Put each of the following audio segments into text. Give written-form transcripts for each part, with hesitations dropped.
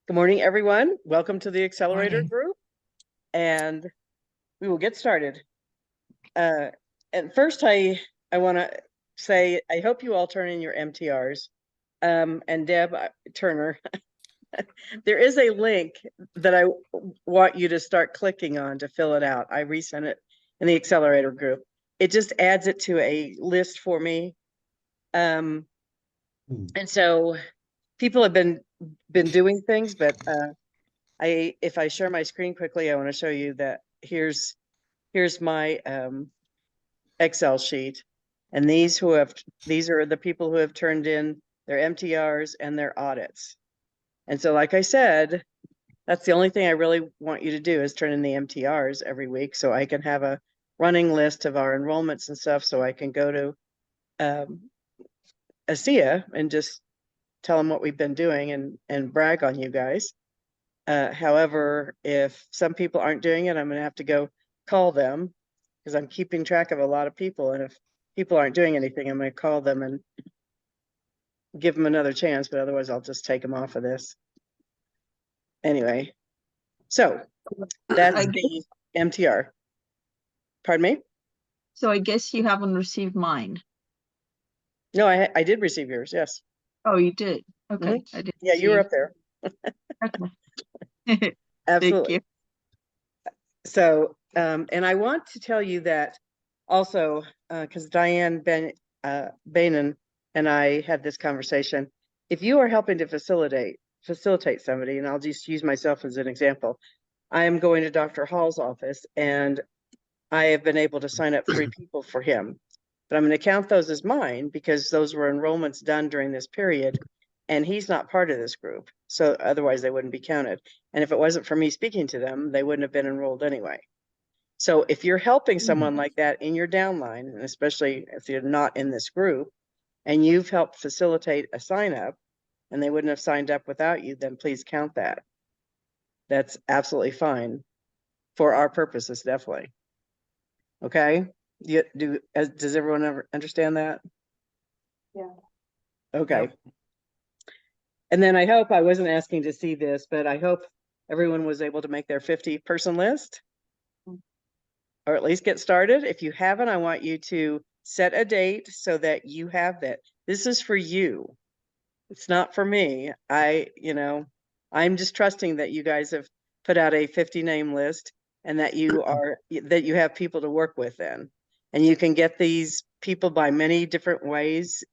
Good morning, everyone. Welcome to the Accelerator Morning. group, and we will get started. And first, I want to say I hope you all turn in your MTRs. And Deb Turner, there is a link that I want you to start clicking on to fill it out. I resent it in the Accelerator group. It just adds it to a list for me. And so people have been doing things, but if I share my screen quickly, I want to show you that here's my Excel sheet, and these are the people who have turned in their MTRs and their audits. And so, like I said, that's the only thing I really want you to do is turn in the MTRs every week, so I can have a running list of our enrollments and stuff, so I can go to ASEA and just tell them what we've been doing and brag on you guys. However, if some people aren't doing it, I'm going to have to go call them because I'm keeping track of a lot of people. And if people aren't doing anything, I'm going to call them and give them another chance. But otherwise, I'll just take them off of this. Anyway, so that's the MTR. Pardon me? So I guess you haven't received mine. No, I did receive yours. Yes. Oh, you did. Okay. Mm-hmm. I did. Yeah, you were up there. Okay. Absolutely. Thank you. So, and I want to tell you that also, because Diane Bainan and I had this conversation. If you are helping to facilitate somebody, and I'll just use myself as an example, I am going to Dr. Hall's office, and I have been able to sign up 3 people for him. But I'm going to count those as mine because those were enrollments done during this period, and he's not part of this group. So otherwise they wouldn't be counted. And if it wasn't for me speaking to them, they wouldn't have been enrolled anyway. So if you're helping someone like that in your downline, and especially if you're not in this group, and you've helped facilitate a sign up, and they wouldn't have signed up without you, then please count that. That's absolutely fine for our purposes, definitely. Okay. Does everyone ever understand that? Yeah. Okay. Yep. And then I wasn't asking to see this, but I hope everyone was able to make their 50-person list, or at least get started. If you haven't, I want you to set a date so that you have that. This is for you. It's not for me. I'm just trusting that you guys have put out a 50-name list and that you have people to work with then. And you can get these people by many different ways.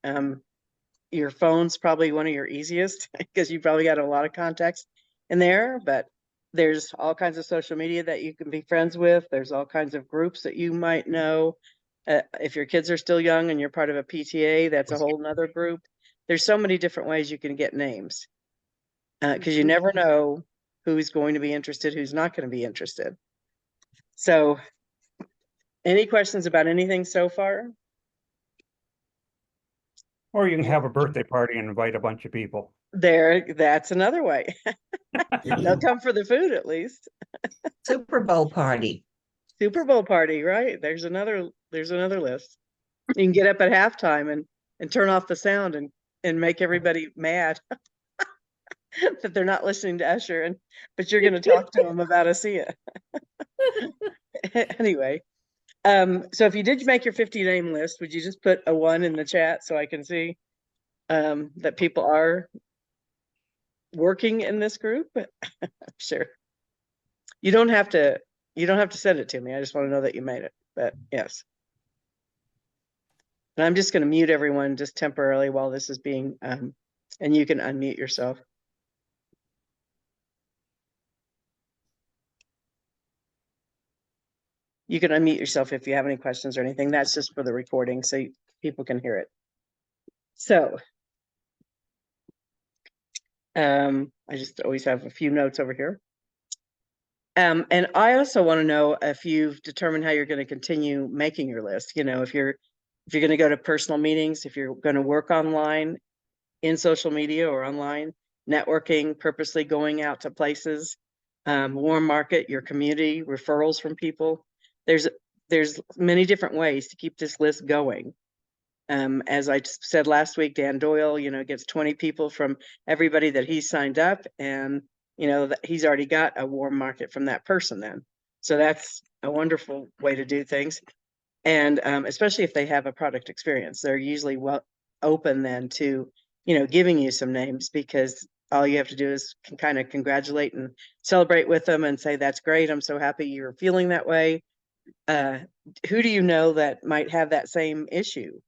Your phone's probably one of your easiest because you probably got a lot of contacts in there, but there's all kinds of social media that you can be friends with. There's all kinds of groups that you might know. If your kids are still young and you're part of a PTA, that's a whole nother group. There's so many different ways you can get names because you never know who's going to be interested, who's not going to be interested. So any questions about anything so far? Or you can have a birthday party and invite a bunch of people. That's another way. They'll come for the food at least. Super Bowl party. Super Bowl party, right? There's another list. You can get up at halftime and turn off the sound and make everybody mad that they're not listening to Usher, but you're going to talk to them about ASEA. Anyway, so if you did make your 50-name list, would you just put a 1 in the chat so I can see that people are working in this group? Sure. You don't have to send it to me. I just want to know that you made it. But yes. And I'm just going to mute everyone just temporarily while this is being, and you can unmute yourself. You can unmute yourself if you have any questions or anything. That's just for the recording so people can hear it. So, I just always have a few notes over here. And I also want to know if you've determined how you're going to continue making your list. You know, if you're going to go to personal meetings, if you're going to work online in social media or online, networking, purposely going out to places, warm market, your community, referrals from people. There's many different ways to keep this list going. As I said last week, Dan Doyle, gets 20 people from everybody that he signed up, and you know, that he's already got a warm market from that person then. So that's a wonderful way to do things. And especially if they have a product experience, they're usually well open then to, you know, giving you some names, because all you have to do is kind of congratulate and celebrate with them and say, that's great. I'm so happy you're feeling that way. Who do you know that might have that same issue?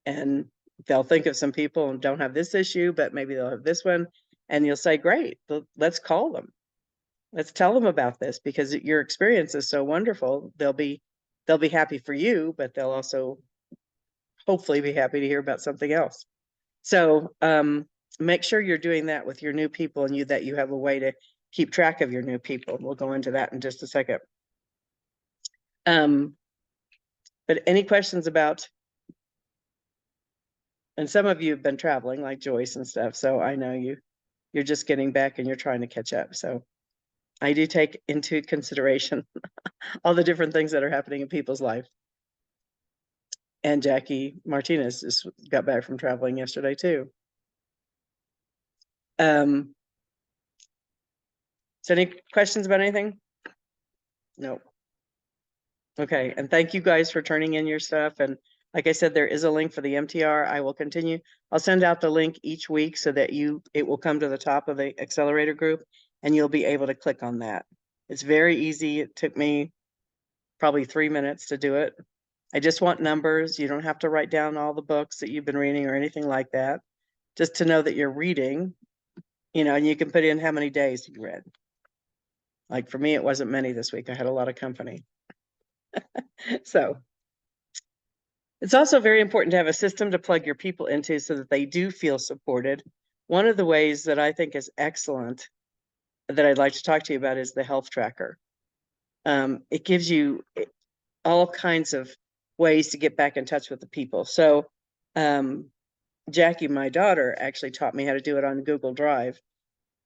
And they'll think of some people and don't have this issue, but maybe they'll have this one. And you'll say, great, let's call them. Let's tell them about this, because your experience is so wonderful. They'll be happy for you, but they'll also hopefully be happy to hear about something else. So make sure you're doing that with your new people, and that you have a way to keep track of your new people. We'll go into that in just a second. But any questions about, and some of you have been traveling like Joyce and stuff, so I know you're just getting back and you're trying to catch up. So I do take into consideration all the different things that are happening in people's life. And Jackie Martinez just got back from traveling yesterday too. So any questions about anything? No. Okay, and thank you guys for turning in your stuff. And like I said, there is a link for the MTR. I will continue. I'll send out the link each week so that it will come to the top of the Accelerator group, and you'll be able to click on that. It's very easy. It took me probably 3 minutes to do it. I just want numbers. You don't have to write down all the books that you've been reading or anything like that. Just to know that you're reading, you know, and you can put in how many days you read. Like for me, it wasn't many this week. I had a lot of company. So it's also very important to have a system to plug your people into so that they do feel supported. One of the ways that I think is excellent that I'd like to talk to you about is the health tracker. It gives you all kinds of ways to get back in touch with the people. So Jackie, my daughter, actually taught me how to do it on Google Drive.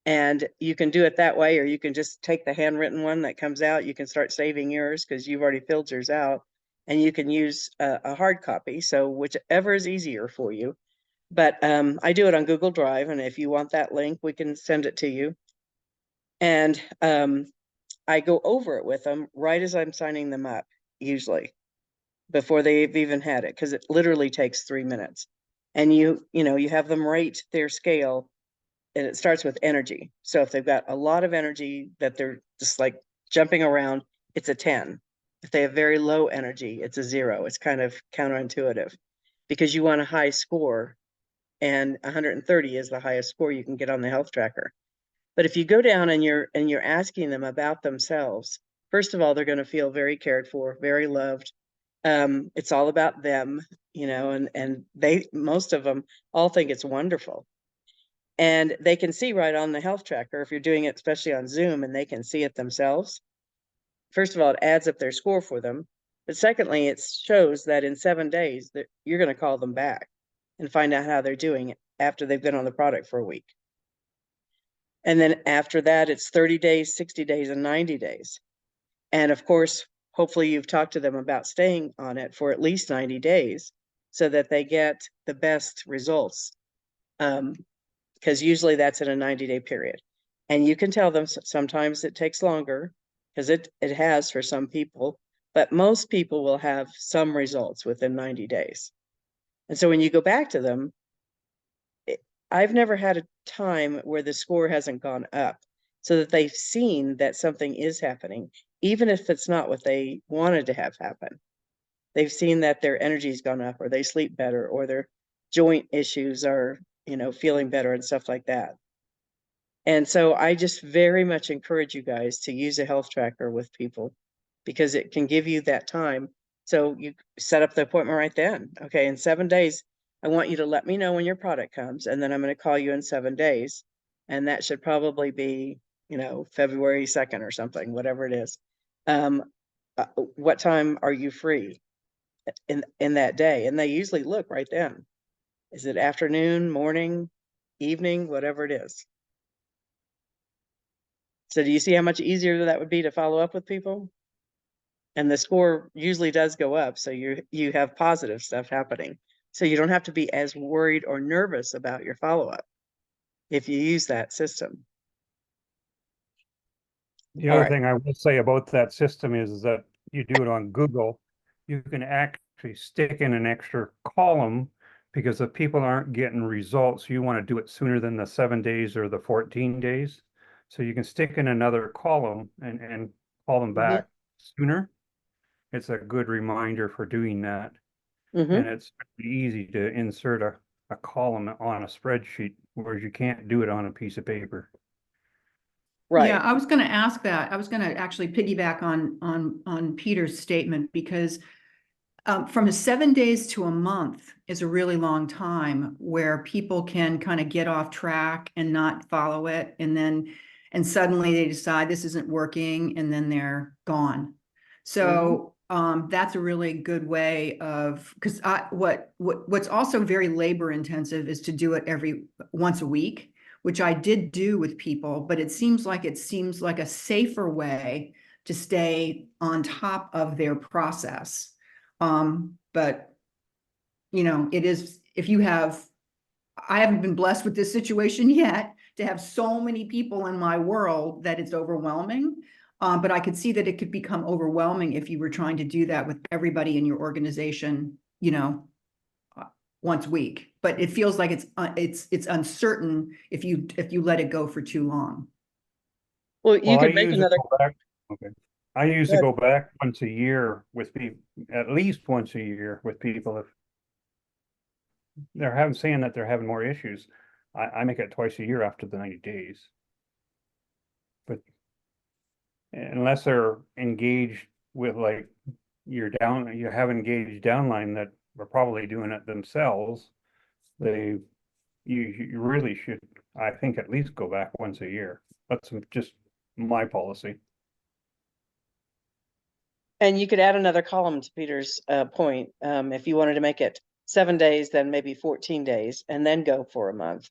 And you can do it that way, or you can just take the handwritten one that comes out. You can start saving yours because you've already filled yours out, and you can use a hard copy. So whichever is easier for you. But I do it on Google Drive, and if you want that link, we can send it to you. And I go over it with them right as I'm signing them up, usually before they've even had it, because it literally takes 3 minutes. And you have them rate their scale, and it starts with energy. So if they've got a lot of energy that they're just like jumping around, it's a 10. If they have very low energy, it's a 0. It's kind of counterintuitive because you want a high score, and 130 is the highest score you can get on the health tracker. But if you go down and you're asking them about themselves, first of all, they're going to feel very cared for, very loved. It's all about them, you know, and most of them all think it's wonderful. And they can see right on the health tracker, if you're doing it, especially on Zoom, and they can see it themselves. First of all, it adds up their score for them. But secondly, it shows that in 7 days that you're going to call them back and find out how they're doing after they've been on the product for a week. And then after that, it's 30 days, 60 days, and 90 days. And of course, hopefully you've talked to them about staying on it for at least 90 days so that they get the best results. Because usually that's in a 90-day period. And you can tell them sometimes it takes longer, because it has for some people, but most people will have some results within 90 days. And so when you go back to them, I've never had a time where the score hasn't gone up, so that they've seen that something is happening, even if it's not what they wanted to have happen. They've seen that their energy's gone up, or they sleep better, or their joint issues are, feeling better and stuff like that. And so I just very much encourage you guys to use a health tracker with people, because it can give you that time. So you set up the appointment right then. Okay, in 7 days, I want you to let me know when your product comes, and then I'm going to call you in 7 days. And that should probably be, February 2nd or something, whatever it is. What time are you free in that day? And they usually look right then. Is it afternoon, morning, evening, whatever it is? So do you see how much easier that would be to follow up with people? And the score usually does go up, so you have positive stuff happening. So you don't have to be as worried or nervous about your follow-up if you use that system. The All other right. thing I will say about that system is that you do it on Google, you can actually stick in an extra column because if people aren't getting results, you want to do it sooner than the 7 days or the 14 days. So you can stick in another column and call them back sooner. It's a good reminder for doing that. Mm-hmm. And it's easy to insert a column on a spreadsheet, whereas you can't do it on a piece of paper. Right. Yeah, I was going to ask that. I was going to actually piggyback on Peter's statement because from 7 days to a month is a really long time where people can kind of get off track and not follow it, and suddenly they decide this isn't working, and then they're gone. So that's a really good way of, because what's also very labor intensive is to do it once a week, which I did do with people, but it seems like a safer way to stay on top of their process. But it is, I haven't been blessed with this situation yet to have so many people in my world that it's overwhelming. But I could see that it could become overwhelming if you were trying to do that with everybody in your organization, once a week. But it feels like it's uncertain if you let it go for too long. Well, you Well, could make another. Okay. I usually go back once a year with people, at least once a year with people. If they're saying that they're having more issues, I make it twice a year after the 90 days. But unless they're engaged with like you have engaged downline that are probably doing it themselves, you really should, I think, at least go back once a year. That's just my policy. And you could add another column to Peter's point. If you wanted to make it 7 days, then maybe 14 days, and then go for a month.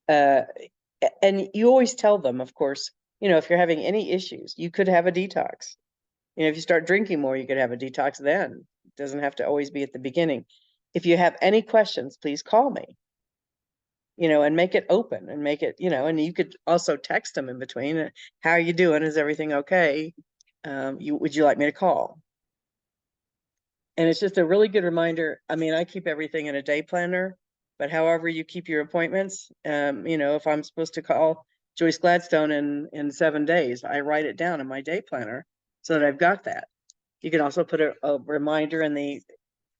And you always tell them, of course, if you're having any issues, you could have a detox. If you start drinking more, you could have a detox then. It doesn't have to always be at the beginning. If you have any questions, please call me. And make it open and make it, and you could also text them in between. How are you doing? Is everything okay? Would you like me to call? And it's just a really good reminder. I mean, I keep everything in a day planner, but however you keep your appointments, if I'm supposed to call Joyce Gladstone in 7 days, I write it down in my day planner so that I've got that. You can also put a reminder in the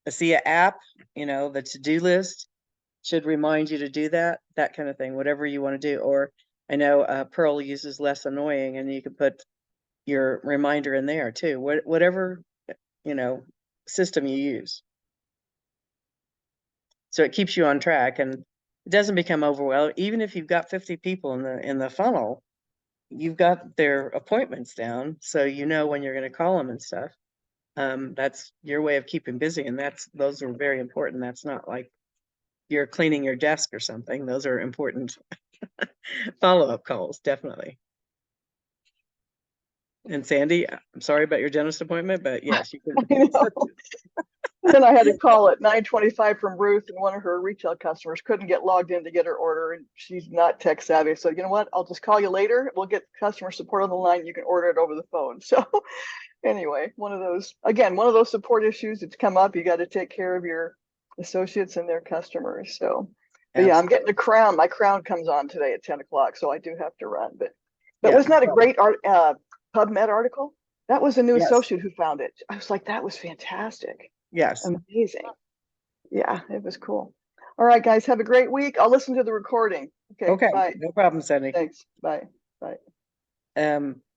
ASEA app, the to-do list should remind you to do that kind of thing, whatever you want to do. Or I know Pearl uses Less Annoying, and you can put your reminder in there too. Whatever, system you use. So it keeps you on track and it doesn't become overwhelming. Even if you've got 50 people in the funnel, you've got their appointments down, so when you're going to call them and stuff. That's your way of keeping busy, and those are very important. That's not like you're cleaning your desk or something. Those are important follow-up calls, definitely. And Sandy, I'm sorry about your dentist appointment, but yes, you can. I know. Then I had to call at 9:25 from Ruth, and one of her retail customers couldn't get logged in to get her order, and she's not tech savvy. So you know what? I'll just call you later. We'll get customer support on the line. You can order it over the phone. So anyway, one of those support issues that's come up. You got to take care of your associates and their customers. So but yeah, I'm getting a crown. My crown comes on today at 10 o'clock, so I do have to run. But wasn't that a great PubMed article? That was a new associate who found it. I was like, that was fantastic. Yes. Amazing. Yeah, it was cool. All right, guys, have a great week. I'll listen to the recording. Okay. Bye. No problem, Sandy. Thanks. Bye. Bye.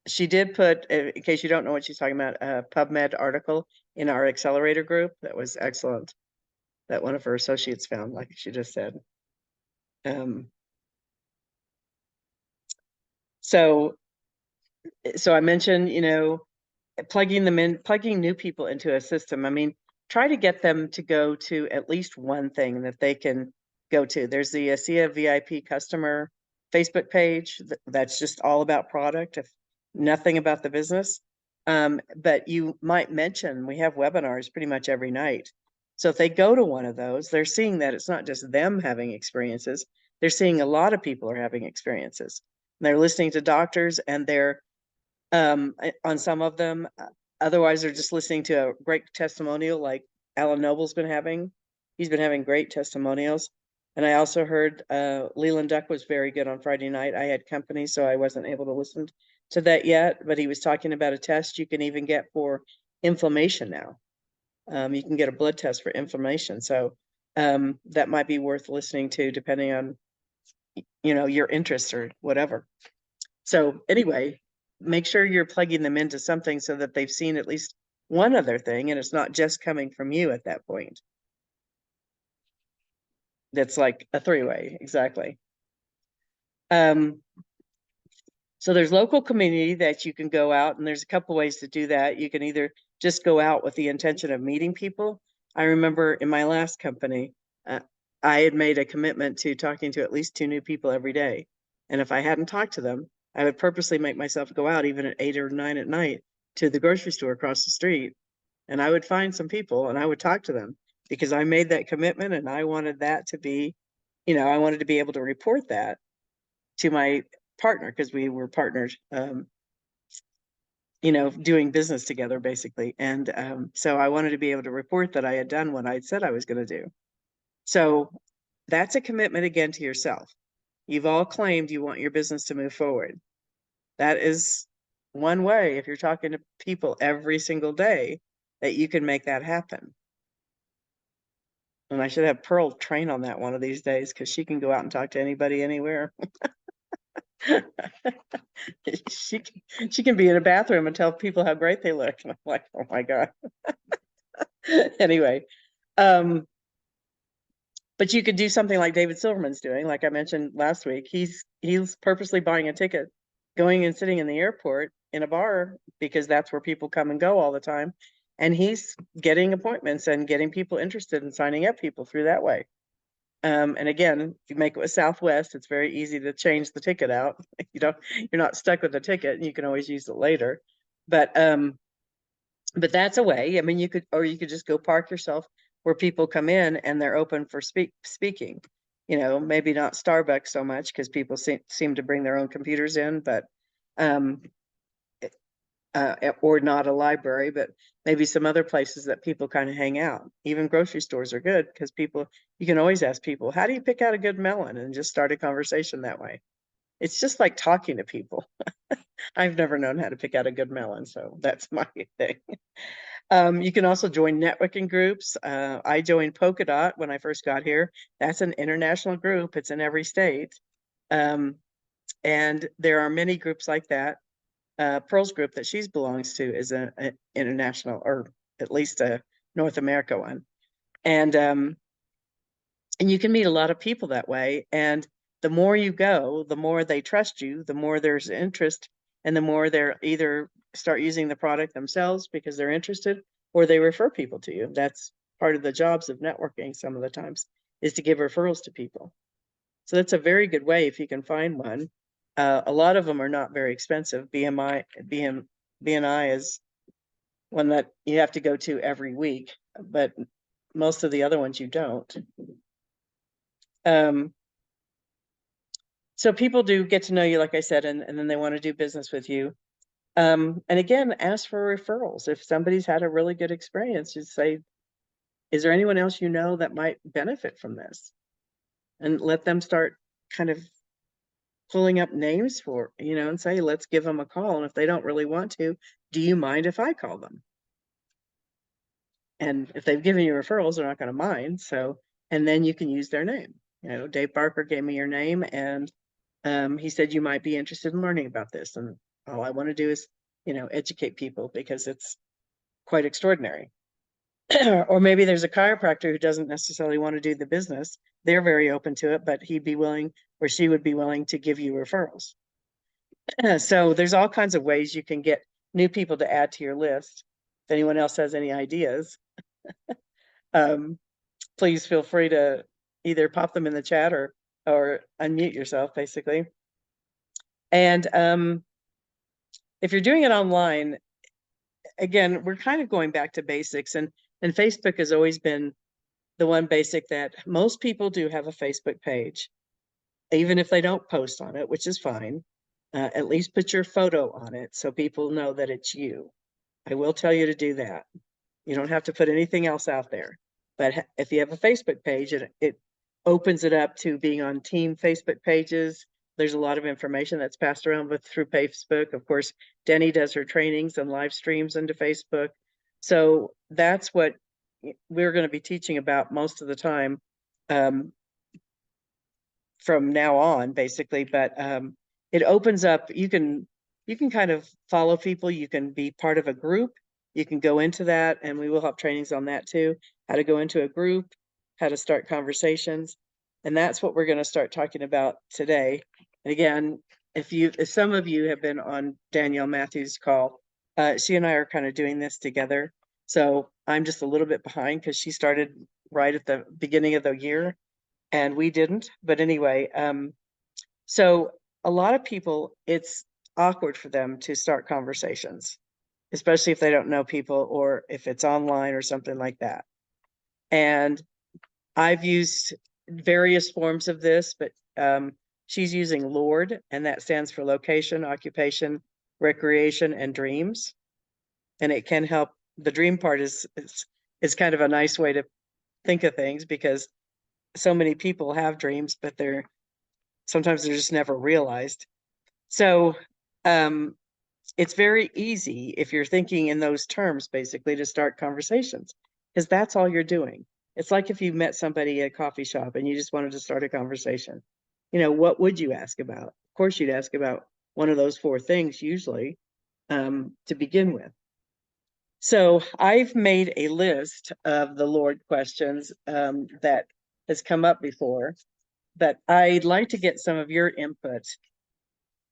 She did put, in case you don't know what she's talking about, a PubMed article in our Accelerator group. That was excellent. That one of her associates found, like she just said. So I mentioned, plugging new people into a system. I mean, try to get them to go to at least one thing that they can go to. There's the ASEA VIP customer Facebook page. That's just all about product, if nothing about the business. But you might mention, we have webinars pretty much every night. So if they go to one of those, they're seeing that it's not just them having experiences. They're seeing a lot of people are having experiences. And they're listening to doctors, and they're on some of them. Otherwise, they're just listening to a great testimonial like Alan Noble's been having. He's been having great testimonials. And I also heard Leland Duck was very good on Friday night. I had company, so I wasn't able to listen to that yet, but he was talking about a test you can even get for inflammation now. You can get a blood test for inflammation. So that might be worth listening to depending on, you know, your interest or whatever. So anyway, make sure you're plugging them into something so that they've seen at least one other thing and it's not just coming from you at that point. That's like a three-way, exactly. So there's local community that you can go out, and there's a couple ways to do that. You can either just go out with the intention of meeting people. I remember in my last company, I had made a commitment to talking to at least 2 new people every day. And if I hadn't talked to them, I would purposely make myself go out even at 8 or 9 at night to the grocery store across the street. And I would find some people and I would talk to them because I made that commitment and I wanted that to be, you know, I wanted to be able to report that to my partner because we were partners, you know, doing business together basically. And so I wanted to be able to report that I had done what I'd said I was going to do. So that's a commitment again to yourself. You've all claimed you want your business to move forward. That is one way, if you're talking to people every single day, that you can make that happen. And I should have Pearl train on that one of these days because she can go out and talk to anybody anywhere. she can be in a bathroom and tell people how great they look. And I'm like, oh my God. Anyway, but you could do something like David Silverman's doing, like I mentioned last week. He's purposely buying a ticket, going and sitting in the airport in a bar because that's where people come and go all the time. And he's getting appointments and getting people interested in signing up people through that way. And again, if you make it with Southwest, it's very easy to change the ticket out. You know, you're not stuck with the ticket and you can always use it later. But that's a way. I mean, you could just go park yourself where people come in and they're open for speaking. You know, maybe not Starbucks so much because people seem to bring their own computers in, but or not a library, but maybe some other places that people kind of hang out. Even grocery stores are good because you can always ask people, how do you pick out a good melon, and just start a conversation that way. It's just like talking to people. I've never known how to pick out a good melon, so that's my thing. You can also join networking groups. I joined Polka Dot when I first got here. That's an international group. It's in every state. And there are many groups like that. Pearl's group that she belongs to is an international, or at least a North America one. And you can meet a lot of people that way. And the more you go, the more they trust you, the more there's interest, and the more they're either start using the product themselves because they're interested, or they refer people to you. That's part of the jobs of networking some of the times, is to give referrals to people. So that's a very good way if you can find one. A lot of them are not very expensive. BNI is one that you have to go to every week, but most of the other ones you don't. So people do get to know you, like I said, and then they want to do business with you. And again, ask for referrals. If somebody's had a really good experience, just say, is there anyone else you know that might benefit from this? And let them start kind of pulling up names for, you know, and say, let's give them a call. And if they don't really want to, do you mind if I call them? And if they've given you referrals, they're not going to mind. So, and then you can use their name. You know, Dave Barker gave me your name, and he said you might be interested in learning about this. And all I want to do is, you know, educate people because it's quite extraordinary. Or maybe there's a chiropractor who doesn't necessarily want to do the business. They're very open to it, but he'd be willing, or she would be willing, to give you referrals. So there's all kinds of ways you can get new people to add to your list. If anyone else has any ideas, please feel free to either pop them in the chat or unmute yourself, basically. And if you're doing it online, again, we're kind of going back to basics, and Facebook has always been the one basic that most people do have a Facebook page, even if they don't post on it, which is fine. At least put your photo on it so people know that it's you. I will tell you to do that. You don't have to put anything else out there. But if you have a Facebook page, it opens it up to being on team Facebook pages. There's a lot of information that's passed around through Facebook. Of course, Denny does her trainings and live streams into Facebook. So that's what we're going to be teaching about most of the time from now on, basically. But it opens up, you can kind of follow people, you can be part of a group, you can go into that, and we will have trainings on that too, how to go into a group, how to start conversations. And that's what we're going to start talking about today. And again, if some of you have been on Danielle Matthews' call, she and I are kind of doing this together. So I'm just a little bit behind because she started right at the beginning of the year and we didn't. But anyway, so a lot of people, it's awkward for them to start conversations, especially if they don't know people or if it's online or something like that. And I've used various forms of this, but she's using LORD, and that stands for location, occupation, recreation, and dreams. And it can help. The dream part is kind of a nice way to think of things because so many people have dreams, but sometimes they're just never realized. So it's very easy if you're thinking in those terms, basically, to start conversations, because that's all you're doing. It's like if you met somebody at a coffee shop and you just wanted to start a conversation. You know, what would you ask about? Of course, you'd ask about one of those four things usually to begin with. So I've made a list of the LORD questions that has come up before, but I'd like to get some of your input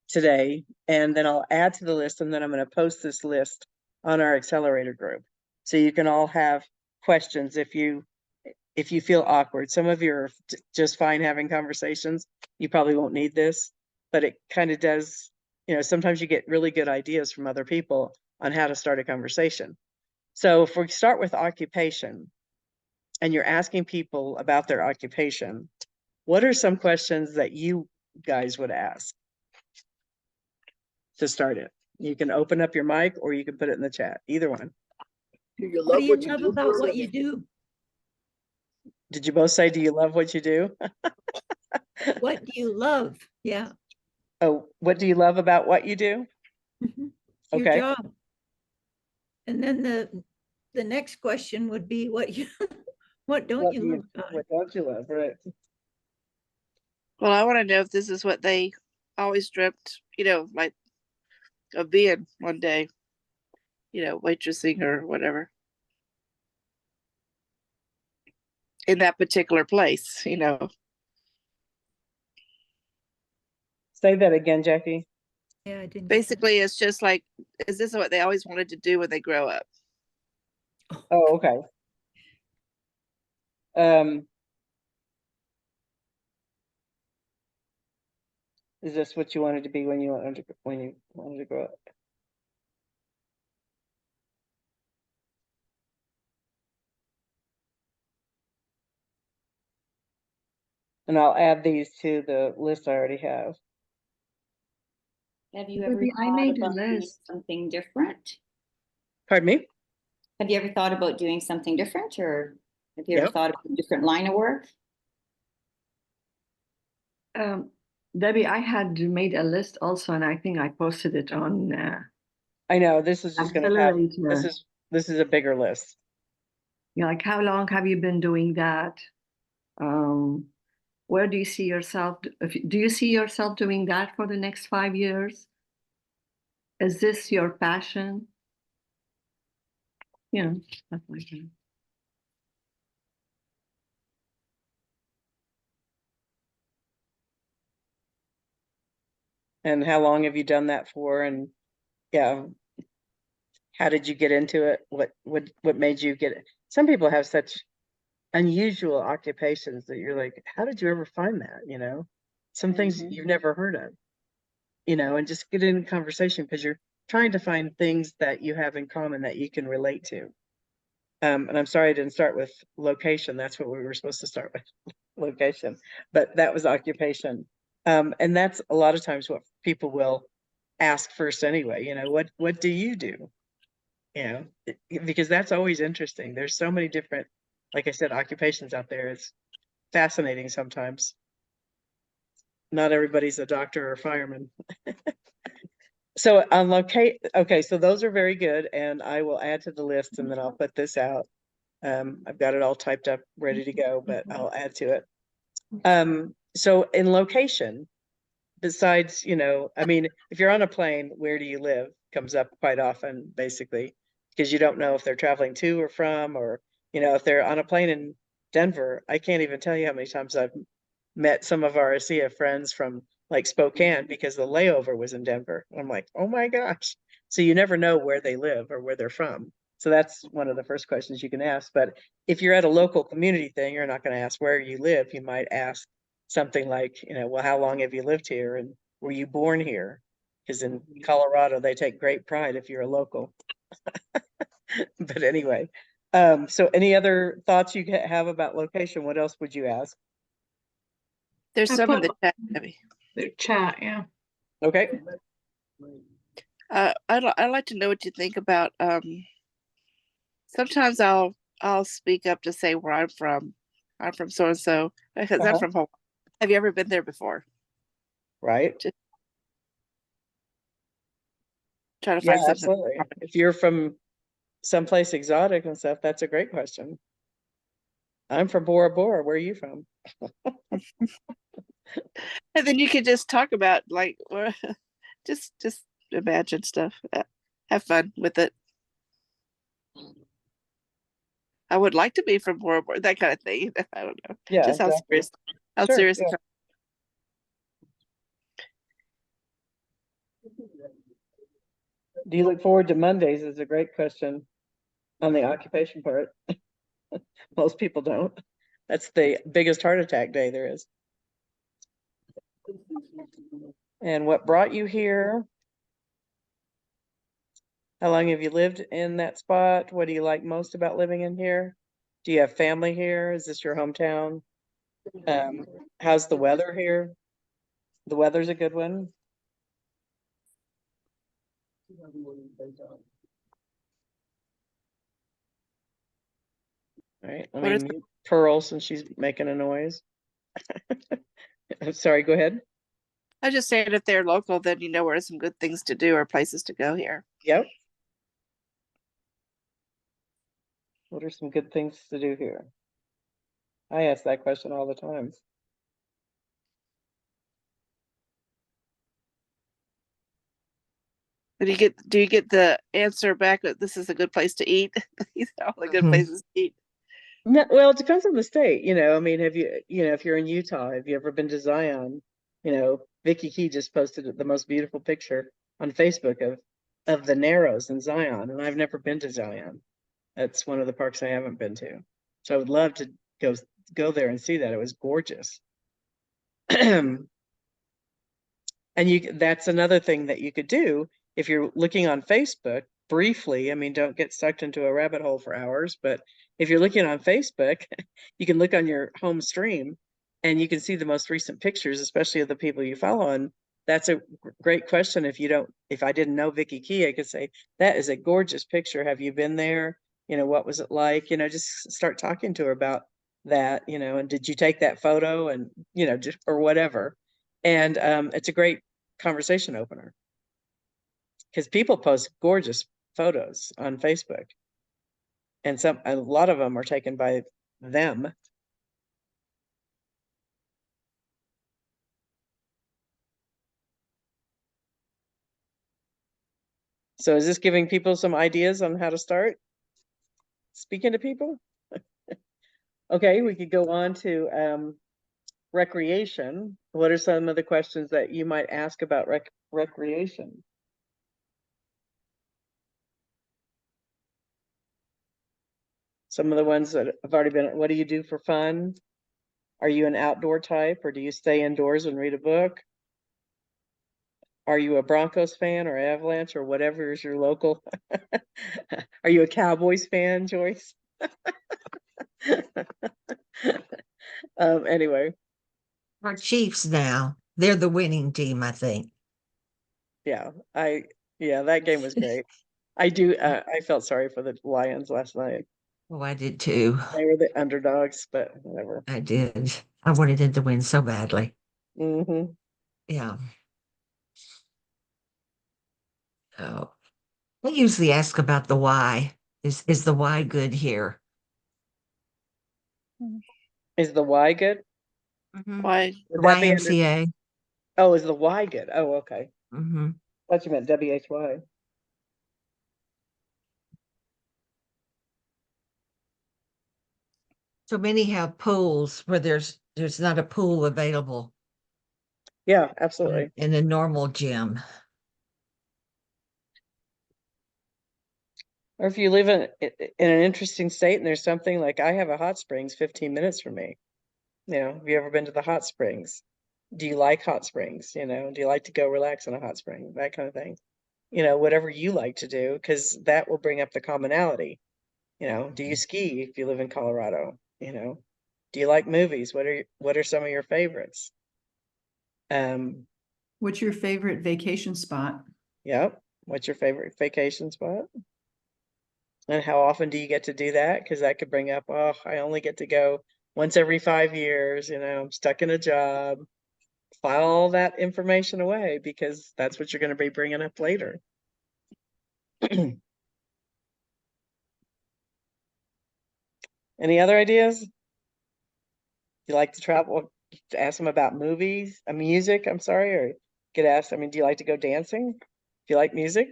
today, and then I'll add to the list, and then I'm going to post this list on our Accelerator group. So you can all have questions if you feel awkward. Some of you are just fine having conversations. You probably won't need this, but it kind of does, sometimes you get really good ideas from other people on how to start a conversation. So if we start with occupation and you're asking people about their occupation, what are some questions that you guys would ask to start it? You can open up your mic or you can put it in the chat, either one. Do you What love do you what you love do? about what you do? Did you both say, do you love what you do? What do you love? Yeah. Oh, what do you love about what you do? Mhm. Your Okay. job. And then the next question would be what don't What you do love about it? what don't you love? Right. Well, I want to know if this is what they always dreamt, like of being one day, waitressing or whatever in that particular place, Say that again, Jackie. Yeah, I didn't get that. Basically, it's just like, is this what they always wanted to do when they grow up? Oh, okay. Is this what you wanted to be when you wanted to grow up? And I'll add these to the list I already have. Have you ever Maybe I thought made a about doing list. something different? Pardon me? Have you ever thought about doing something different, or have you ever Yep. thought about a different line of work? Debbie, I had made a list also, and I think I posted it on I know this is just going to have Accelerator. this is a bigger list. Like how long have you been doing that? Where do you see yourself? Do you see yourself doing that for the next 5 years? Is this your passion? Stuff like that. And how long have you done that for? And yeah, how did you get into it? What made you get it? Some people have such unusual occupations that you're like, how did you ever find that? Some things you've never heard of, and just get in conversation because you're trying to find things that you have in common that you can relate to. And I'm sorry I didn't start with location. That's what we were supposed to start with, location, but that was occupation. And that's a lot of times what people will ask first anyway, what do you do? Because that's always interesting. There's so many different, like I said, occupations out there. It's fascinating sometimes. Not everybody's a doctor or fireman. So on okay, so those are very good, and I will add to the list, and then I'll put this out. I've got it all typed up, ready to go, but I'll add to it. So in location, besides, I mean, if you're on a plane, where do you live comes up quite often, basically, because you don't know if they're traveling to or from, or, if they're on a plane in Denver, I can't even tell you how many times I've met some of our ASEA friends from like Spokane because the layover was in Denver. I'm like, oh my gosh. So you never know where they live or where they're from. So that's one of the first questions you can ask. But if you're at a local community thing, you're not going to ask where you live. You might ask something like, well, how long have you lived here? And were you born here? Because in Colorado, they take great pride if you're a local. But anyway, so any other thoughts you have about location? What else would you ask? There's I some in put- the chat, Debbie. The chat, yeah. Okay. I'd like to know what you think about, sometimes I'll speak up to say where I'm from. I'm from so-and-so, because I'm from home. Have you ever been there before? Right. Just trying to Yeah, find something. absolutely. If you're from someplace exotic and stuff, that's a great question. I'm from Bora Bora. Where are you from? And then you could just talk about like, just imagine stuff. Have fun with it. I would like to be from Bora Bora, that kind of thing. I don't know. Yeah, Just how exactly. serious, how Sure, serious. yeah. Do you look forward to Mondays is a great question on the occupation part. Most people don't. That's the biggest heart attack day there is. And what brought you here? How long have you lived in that spot? What do you like most about living in here? Do you have family here? Is this your hometown? How's the weather here? The weather's a good one. All right, let What me is- mute Pearl since she's making a noise. I'm sorry, go ahead. I just saying if they're local, then you know where some good things to do or places to go here. Yep. What are some good things to do here? I ask that question all the time. Do you get the answer back that this is a good place to eat? These are all the good Mhm. places to eat. No, well, it depends on the state, I mean, have you, if you're in Utah, have you ever been to Zion? Vicky Key just posted the most beautiful picture on Facebook of the Narrows in Zion, and I've never been to Zion. That's one of the parks I haven't been to. So I would love to go there and see that. It was gorgeous. And that's another thing that you could do if you're looking on Facebook briefly. I mean, don't get sucked into a rabbit hole for hours, but if you're looking on Facebook, you can look on your home stream and you can see the most recent pictures, especially of the people you follow. And that's a great question. If I didn't know Vicky Key, I could say, that is a gorgeous picture. Have you been there? What was it like? Just start talking to her about that, and did you take that photo and, just, or whatever. And it's a great conversation opener because people post gorgeous photos on Facebook, and a lot of them are taken by them. So is this giving people some ideas on how to start speaking to people? Okay, we could go on to recreation. What are some of the questions that you might ask about recreation? Some of the ones that have already been, what do you do for fun? Are you an outdoor type, or do you stay indoors and read a book? Are you a Broncos fan or Avalanche or whatever is your local? Are you a Cowboys fan, Joyce? Anyway, Our Chiefs now, they're the winning team, I think. Yeah, that game was great. I felt sorry for the Lions last night. Oh, I did too. They were the underdogs, but whatever. I did. I wanted them to win so badly. Hmm. Yeah. Oh, I usually ask about the why. Is the why good here? Is the Y good? Why? Would The that be under? YMCA. Oh, is the Y good? Oh, okay. Hmm. Thought you meant WHY. So many have pools where there's not a pool available Yeah, absolutely. in a normal gym. Or if you live in an interesting state and there's something like I have a hot springs 15 minutes from me. Have you ever been to the hot springs? Do you like hot springs? Do you like to go relax in a hot spring? That kind of thing. Whatever you like to do, because that will bring up the commonality. Do you ski if you live in Colorado? Do you like movies? What are some of your favorites? What's your favorite vacation spot? Yep. What's your favorite vacation spot? And how often do you get to do that? Because that could bring up, oh, I only get to go once every 5 years. I'm stuck in a job. File all that information away because that's what you're going to be bringing up later. Any other ideas? You like to travel? Ask them about movies, music. I'm sorry, or get asked. Do you like to go dancing? Do you like music?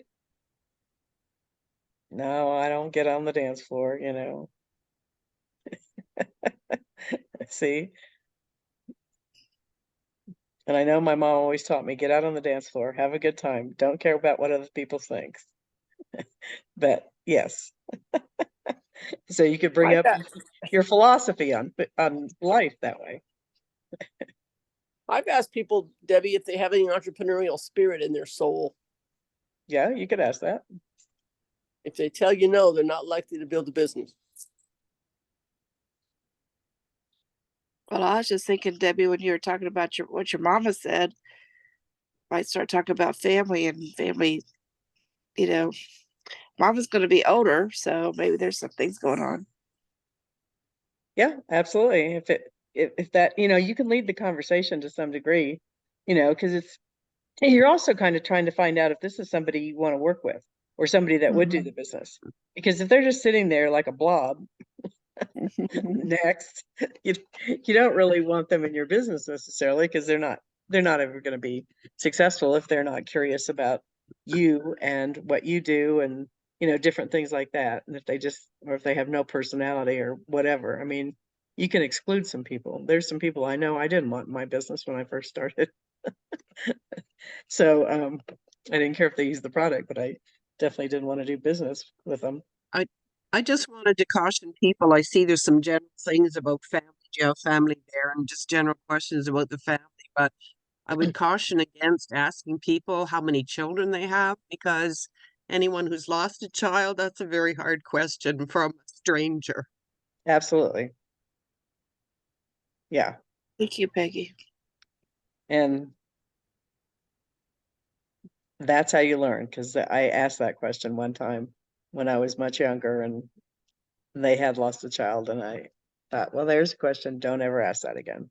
No, I don't get on the dance floor. See, and I know my mom always taught me get out on the dance floor, have a good time, don't care about what other people think. But yes, so you could bring I've up got, your philosophy on life that way. I've asked people, Debbie, if they have any entrepreneurial spirit in their soul. Yeah, you could ask that. If they tell you no, they're not likely to build a business. well, I was just thinking, Debbie, when you were talking about what your mama said, might start talking about family and family, you know, mama's going to be older, so maybe there's some things going on. Yeah, absolutely. If that, you can lead the conversation to some degree, because you're also kind of trying to find out if this is somebody you want to work with or somebody that would do the business. Because if they're just sitting there like a blob, next, you don't really want them in your business necessarily because they're not ever going to be successful if they're not curious about you and what you do and different things like that. And if they have no personality or whatever, you can exclude some people. There's some people I know I didn't want in my business when I first started. So I didn't care if they used the product, but I definitely didn't want to do business with them. I just wanted to caution people. I see there's some general things about family jail, family there, and just general questions about the family. But I would caution against asking people how many children they have, because anyone who's lost a child, that's a very hard question from a stranger. Absolutely. Yeah. Thank you, Peggy. And that's how you learn, because I asked that question one time when I was much younger and they had lost a child, and I thought, well, there's a question. Don't ever ask that again.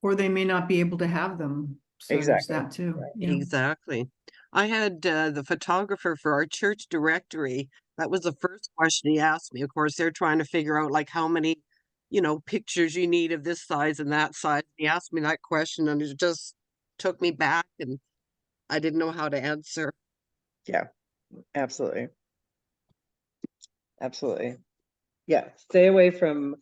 Or they may not be able to have them. So there's Exactly. that too. Right. Yeah. Exactly. I had the photographer for our church directory. That was the first question he asked me. Of course, they're trying to figure out like how many, pictures you need of this size and that size. He asked me that question and it just took me back and I didn't know how to answer. Yeah, absolutely. Absolutely. Yeah, stay away from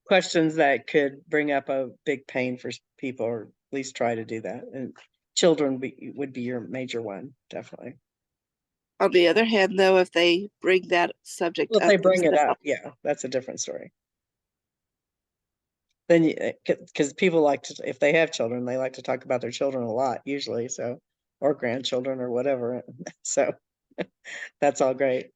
questions that could bring up a big pain for people, or at least try to do that. And children would be your major one, definitely. On the other hand, though, if they bring that subject Well, if up they bring it themselves, up, yeah, that's a different story. Then because people like to, if they have children, they like to talk about their children a lot usually, so, or grandchildren or whatever. So that's all great.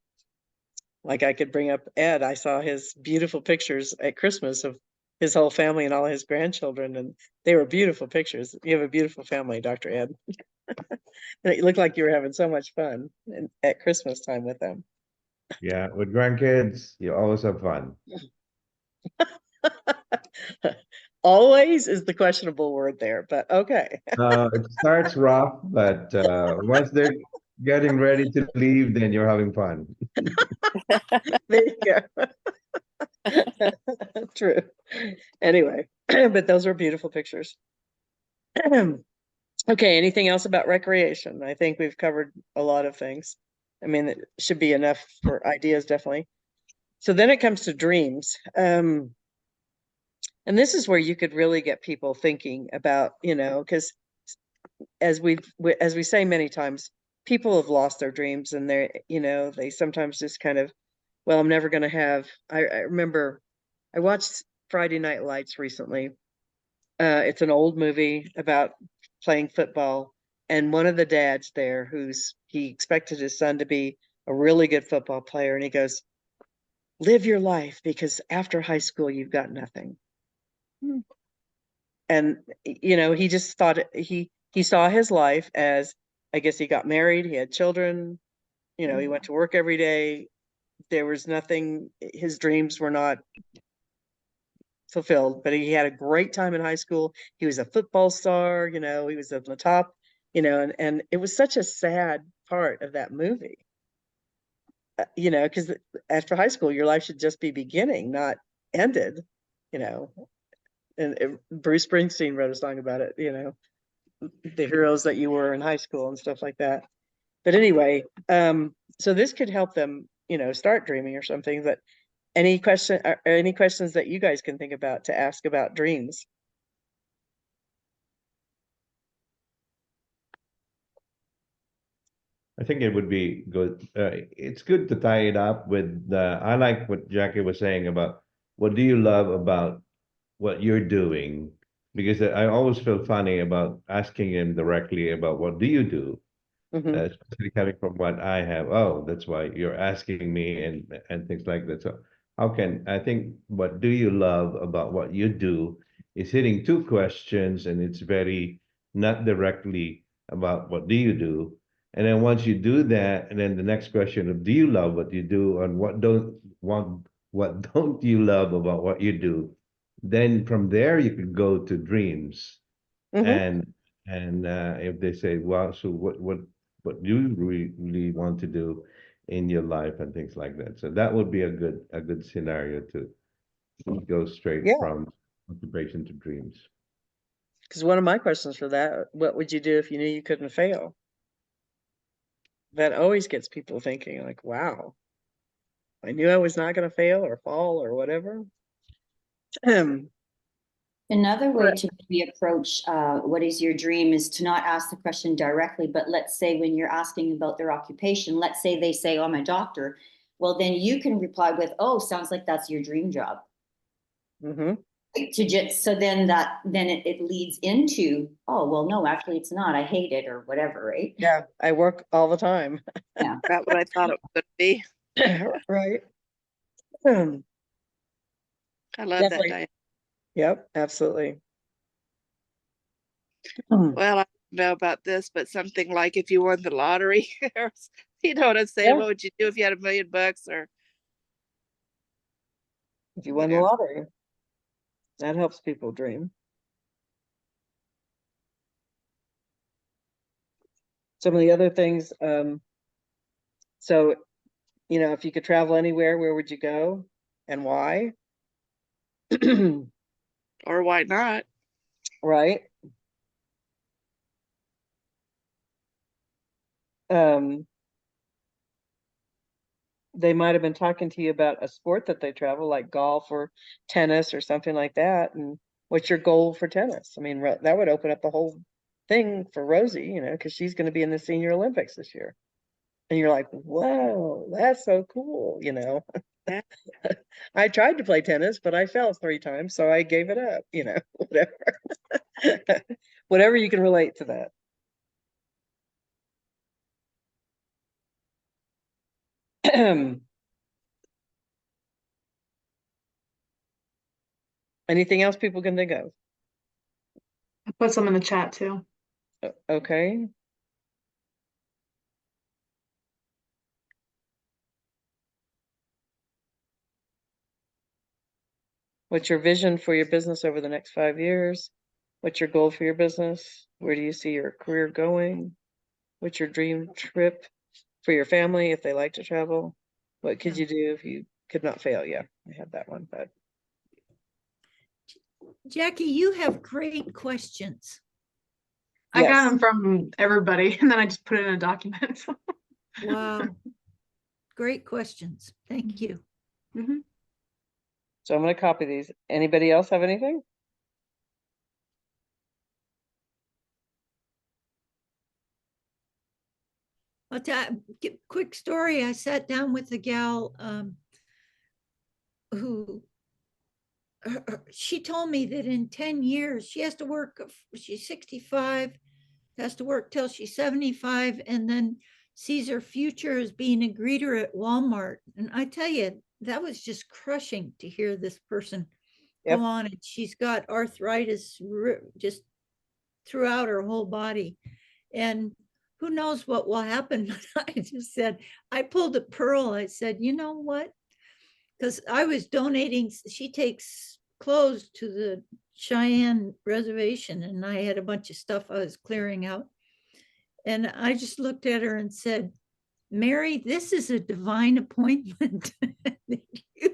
Like I could bring up Ed. I saw his beautiful pictures at Christmas of his whole family and all his grandchildren, and they were beautiful pictures. You have a beautiful family, Dr. Ed. And it looked like you were having so much fun at Christmas time with them. Yeah, with grandkids, you always have fun. Always is the questionable word there, but okay. It starts rough, but once they're getting ready to leave, then you're having fun. There you go. True. Anyway, but those are beautiful pictures. Okay, anything else about recreation? I think we've covered a lot of things. I mean, it should be enough for ideas, definitely. So then it comes to dreams. And this is where you could really get people thinking about, because as we say many times, people have lost their dreams and they sometimes just kind of, well, I'm never going to have, I remember I watched Friday Night Lights recently. It's an old movie about playing football, and one of the dads there he expected his son to be a really good football player, and he goes, live your life because after high school you've got nothing. And he just thought he saw his life as, I guess, he got married, he had children, he went to work every day. There was nothing, his dreams were not fulfilled, but he had a great time in high school. He was a football star, he was at the top, and it was such a sad part of that movie. Because after high school, your life should just be beginning, not ended, and Bruce Springsteen wrote a song about it, the heroes that you were in high school and stuff like that. But anyway, so this could help them, start dreaming or something. But any questions that you guys can think about to ask about dreams? I think it would be good. It's good to tie it up with I like what Jackie was saying about what do you love about what you're doing? Because I always feel funny about asking him directly about what do you do? Mhm. Especially coming from what I have. Oh, that's why you're asking me and things like that. So how can I think what do you love about what you do is hitting two questions and it's very not directly about what do you do. And then once you do that, and then the next question of do you love what you do and what don't you love about what you do? Then from there you could go to dreams. Mhm. And if they say, well, so what do you really want to do in your life and things like that. So that would be a good scenario to go straight Yeah, from motivation to dreams. because one of my questions for that, what would you do if you knew you couldn't fail? That always gets people thinking, like, wow, I knew I was not going to fail or fall or whatever. Another way Correct. to maybe approach what is your dream is to not ask the question directly, but let's say when you're asking about their occupation, let's say they say, oh, I'm a doctor. Well, then you can reply with, oh, sounds like that's your dream job. Mm-hmm. To just so then it leads into, oh, well, no, actually it's not. I hate it or whatever, right? Yeah, I work all the time. Yeah. About what I thought it would be. Right. I love that, Definitely. Diane. Yep, absolutely. Well, I don't know about this, but something like if you won the lottery, or you know what I'm saying? Yeah. What would you do if you had $1 million or If you won the lottery, that helps people dream. Some of the other things, so, if you could travel anywhere, where would you go and why? or why not? Right. They might have been talking to you about a sport that they travel, like golf or tennis or something like that. And what's your goal for tennis? I mean, that would open up the whole thing for Rosie, because she's going to be in the Senior Olympics this year. And you're like, whoa, that's so cool, Yeah. I tried to play tennis, but I fell 3 times, so I gave it up, whatever. Whatever you can relate to that. Anything else people can think of? I put some in the chat too. Okay. What's your vision for your business over the next 5 years? What's your goal for your business? Where do you see your career going? What's your dream trip for your family if they like to travel? What could you do if you could not fail? Yeah, I had that one, but Jackie, you have great questions. I got yes. them from everybody and then I just put it in a document. Wow. Great questions. Thank you. Mhm. So I'm going to copy these. Anybody else have anything? I'll tell quick story. I sat down with a gal who she told me that in 10 years she has to work, she's 65, has to work till she's 75, and then sees her future as being a greeter at Walmart. And I tell you, that was just crushing to hear this person Yep. go on. And she's got arthritis just throughout her whole body. And who knows what will happen. I just said, I pulled a pearl. I said, you know what? Because I was donating, she takes clothes to the Cheyenne reservation, and I had a bunch of stuff I was clearing out. And I just looked at her and said, Mary, this is a divine appointment.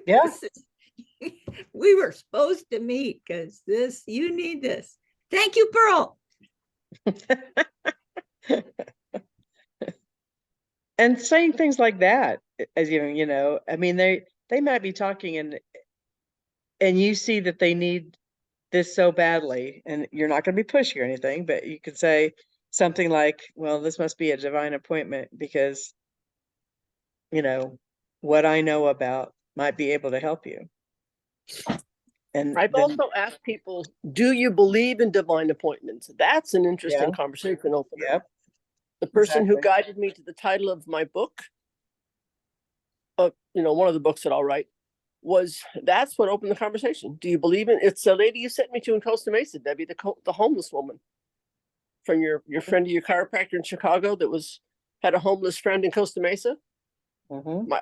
Yeah. We were supposed to meet because you need this. Thank you, Pearl. And saying things like that, as you know, I mean, they might be talking and you see that they need this so badly, and you're not going to be pushy or anything, but you could say something like, well, this must be a divine appointment because, you know, what I know about might be able to help you. And I've then, also asked people, do you believe in divine appointments? That's an interesting conversation opener. Yep. The person who Exactly. guided me to the title of my book, one of the books that I'll write, that's what opened the conversation. Do you believe in it's a lady you sent me to in Costa Mesa, Debbie, the homeless woman from your friend of your chiropractor in Chicago that had a homeless friend in Costa Mesa. My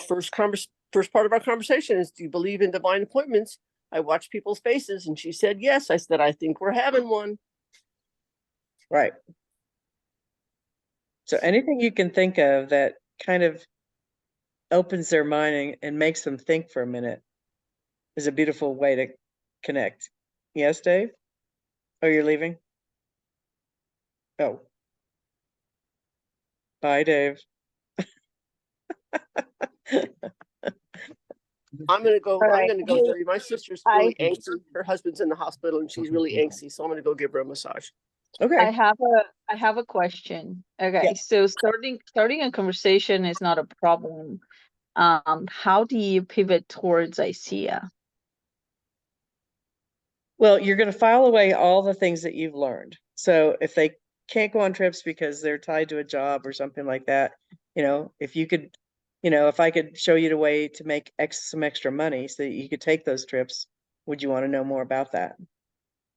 first part of our conversation is, do you believe in divine appointments? I watched people's faces and she said yes. I said, I think we're having one. Right. So anything you can think of that kind of opens their mind and makes them think for a minute is a beautiful way to connect. Yes, Dave? Oh, you're leaving? Oh. Bye, Dave. I'm gonna go. All I'm right. gonna go. Hey, Debbie. My sister's I really angsty. Her husband's in the hospital and she's really angsty. So I'm gonna go give her a massage. Okay. I have a question. Okay, Yeah. so starting a conversation is not a problem. How do you pivot towards ICEA? Well, you're going to file away all the things that you've learned. So if they can't go on trips because they're tied to a job or something like that, if you could, if I could show you the way to make some extra money so that you could take those trips, would you want to know more about that?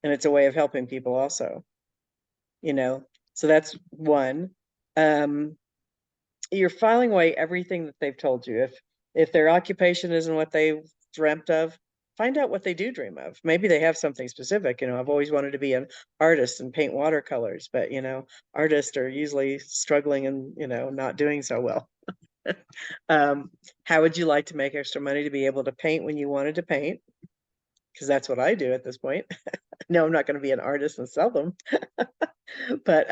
And it's a way of helping people also, so that's one. You're filing away everything that they've told you. If their occupation isn't what they dreamt of, find out what they do dream of. Maybe they have something specific. I've always wanted to be an artist and paint watercolors, but artists are usually struggling and not doing so well. How would you like to make extra money to be able to paint when you wanted to paint? Because that's what I do at this point. No, I'm not going to be an artist and sell them. But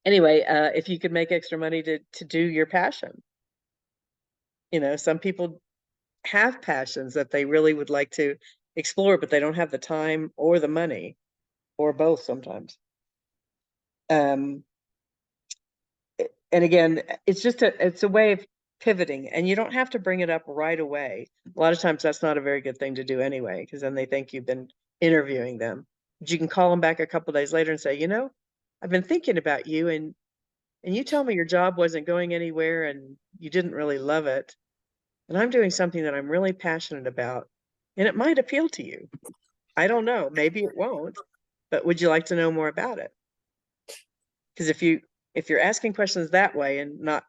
anyway, if you could make extra money to do your passion. Some people have passions that they really would like to explore, but they don't have the time or the money, or both sometimes. And again, it's a way of pivoting, and you don't have to bring it up right away. A lot of times that's not a very good thing to do anyway, because then they think you've been interviewing them. But you can call them back a couple of days later and say, I've been thinking about you, and you told me your job wasn't going anywhere and you didn't really love it. And I'm doing something that I'm really passionate about, and it might appeal to you. I don't know, maybe it won't, but would you like to know more about it? Because if you're asking questions that way and not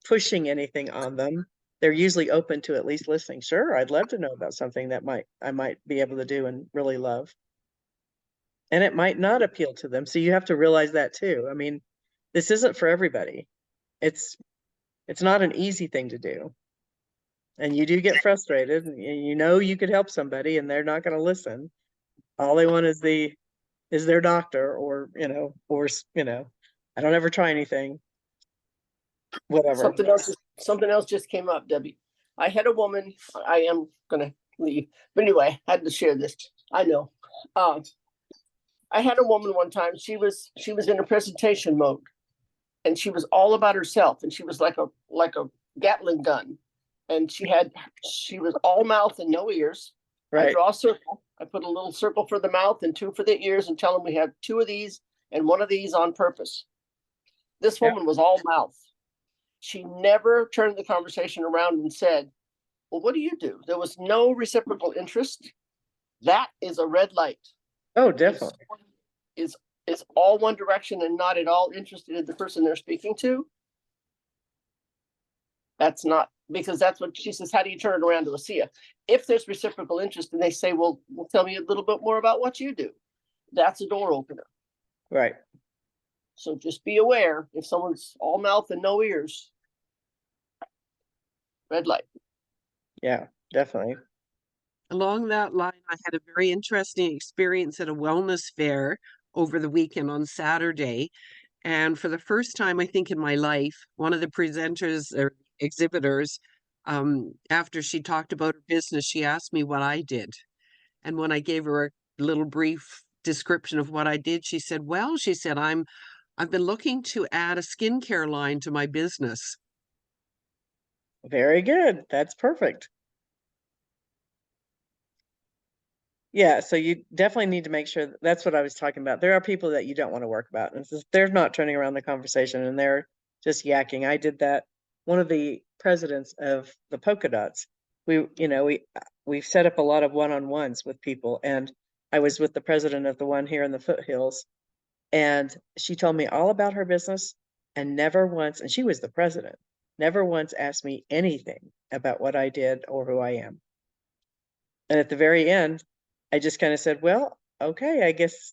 pushing anything on them, they're usually open to at least listening. Sure, I'd love to know about something that I might be able to do and really love. And it might not appeal to them. So you have to realize that too. I mean, this isn't for everybody. It's not an easy thing to do. And you do get frustrated, and you know you could help somebody and they're not going to listen. All they want is their doctor, or I don't ever try anything. Whatever. Something else just came up, Debbie. I had a woman, I am gonna leave, but anyway, I had to share this. I know. I had a woman one time, she was in a presentation mode, and she was all about herself, and she was like a Gatling gun. And she was all mouth and no ears. Right. I draw a circle. I put a little circle for the mouth and 2 for the ears, and tell them we have 2 of these and 1 of these on purpose. This woman was all mouth. She never turned the conversation around and said, well, what do you do? There was no reciprocal interest. That is a red light. Oh, definitely. Is all one direction and not at all interested in the person they're speaking to. That's not, because that's what she says. How do you turn it around to ASEA? If there's reciprocal interest and they say, well, tell me a little bit more about what you do. That's a door opener. Right. So just be aware, if someone's all mouth and no ears, red light. Yeah, definitely. Along that line, I had a very interesting experience at a wellness fair over the weekend on Saturday. And for the first time, I think in my life, one of the presenters or exhibitors, after she talked about her business, she asked me what I did. And when I gave her a little brief description of what I did, she said, well, she said, I've been looking to add a skincare line to my business. Very good. That's perfect. Yeah, so you definitely need to make sure that's what I was talking about. There are people that you don't want to work about, and they're not turning around the conversation and they're just yakking. I did that. One of the presidents of the Polka Dots, we've set up a lot of one-on-ones with people, and I was with the president of the one here in the foothills, and she told me all about her business, and never once, and she was the president, never once asked me anything about what I did or who I am. And at the very end, I just kind of said, well, okay, I guess